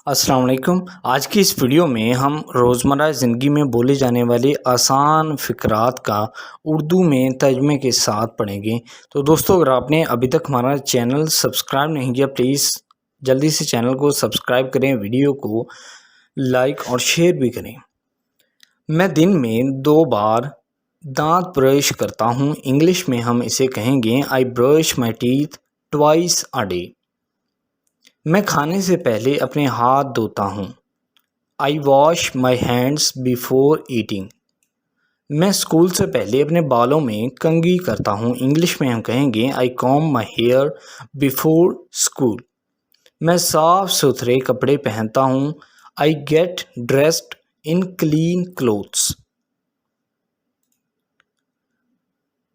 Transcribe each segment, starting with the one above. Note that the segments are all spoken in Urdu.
السلام علیکم۔ آج کی اس ویڈیو میں ہم روزمرہ زندگی میں بولے جانے والے آسان فقرات کا اردو میں ترجمے کے ساتھ پڑھیں گے۔ تو دوستو، اگر آپ نے ابھی تک ہمارا چینل سبسکرائب نہیں کیا، پلیز جلدی سے چینل کو سبسکرائب کریں، ویڈیو کو لائک اور شیئر بھی کریں۔ میں دن میں 2 بار دانت برش کرتا ہوں۔ انگلش میں ہم اسے کہیں گے I brush my teeth twice a day۔ میں کھانے سے پہلے اپنے ہاتھ دھوتا ہوں۔ I wash my hands before eating۔ میں اسکول سے پہلے اپنے بالوں میں کنگھی کرتا ہوں۔ انگلش میں ہم کہیں گے I comb my hair before school۔ میں صاف ستھرے کپڑے پہنتا ہوں۔ I get dressed in clean clothes۔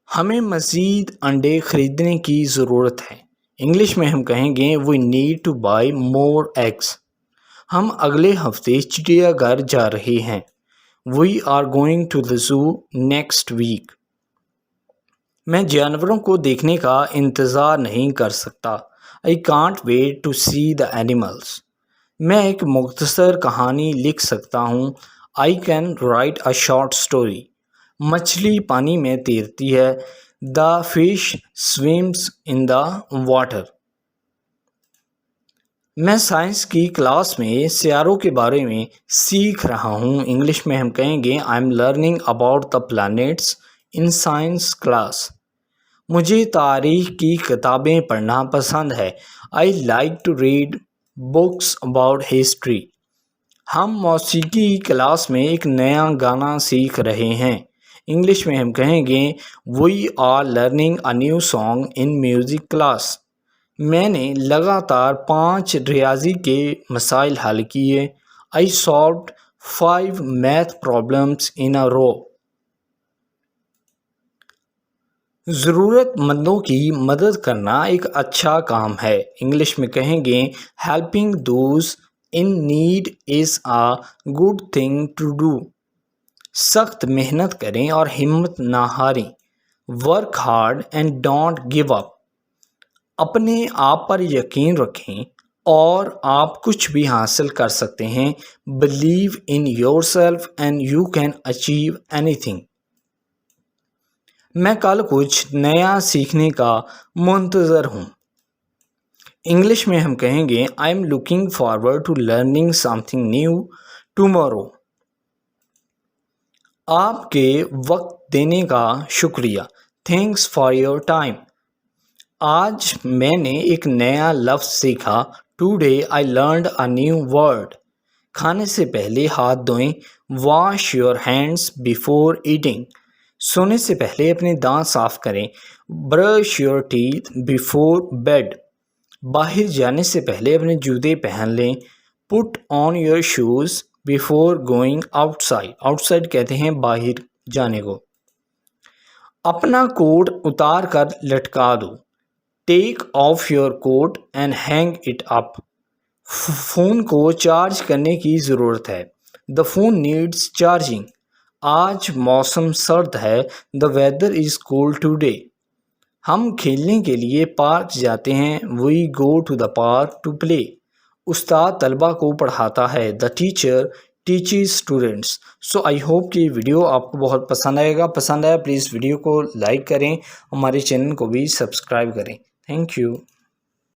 ہمیں مزید انڈے خریدنے کی ضرورت ہے۔ انگلش میں ہم کہیں گے We need to buy more eggs۔ ہم اگلے ہفتے چڑیا گھر جا رہے ہیں۔ We are going to the zoo next week۔ میں جانوروں کو دیکھنے کا انتظار نہیں کر سکتا۔ I can't wait to see the animals۔ میں ایک مختصر کہانی لکھ سکتا ہوں۔ I can write a short story۔ مچھلی پانی میں تیرتی ہے۔ The fish swims in the water۔ میں سائنس کی کلاس میں سیاروں کے بارے میں سیکھ رہا ہوں۔ انگلش میں ہم کہیں گے I'm learning about the planets in science class۔ مجھے تاریخ کی کتابیں پڑھنا پسند ہے۔ I like to read books about history۔ ہم موسیقی کلاس میں ایک نیا گانا سیکھ رہے ہیں۔ انگلش میں ہم کہیں گے We are learning a new song in music class۔ میں نے لگاتار 5 ریاضی کے مسائل حل کیے۔ I solved 5 math problems in a row۔ ضرورت مندوں کی مدد کرنا ایک اچھا کام ہے۔ انگلش میں کہیں گے Helping those in need is a good thing to do۔ سخت محنت کریں اور ہمت نہ ہاریں۔ Work hard and don't give up۔ اپنے آپ پر یقین رکھیں اور آپ کچھ بھی حاصل کر سکتے ہیں۔ Believe in yourself and you can achieve anything۔ میں کل کچھ نیا سیکھنے کا منتظر ہوں۔ انگلش میں ہم کہیں گے I'm looking forward to learning something new tomorrow۔ آپ کے وقت دینے کا شکریہ۔ Thanks for your time۔ آج میں نے ایک نیا لفظ سیکھا۔ Today I learned a new word۔ کھانے سے پہلے ہاتھ دھوئیں۔ Wash your hands before eating۔ سونے سے پہلے اپنے دانت صاف کریں۔ Brush your teeth before bed۔ باہر جانے سے پہلے اپنے جوتے پہن لیں۔ Put on your shoes before going outside۔ Outside کہتے ہیں باہر جانے کو۔ اپنا کوٹ اتار کر لٹکا دو۔ Take off your coat and hang it up۔ Phone کو چارج کرنے کی ضرورت ہے۔ The phone needs charging۔ آج موسم سرد ہے۔ The weather is cold today۔ ہم کھیلنے کے لیے پارک جاتے ہیں۔ We go to the park to play۔ استاد طلبہ کو پڑھاتا ہے۔ The teacher teaches students۔ So I hope کہ ویڈیو آپ کو بہت پسند آئے گا۔ پسند آیا پلیز ویڈیو کو لائک کریں، ہمارے چینل کو بھی سبسکرائب کریں۔ Thank you.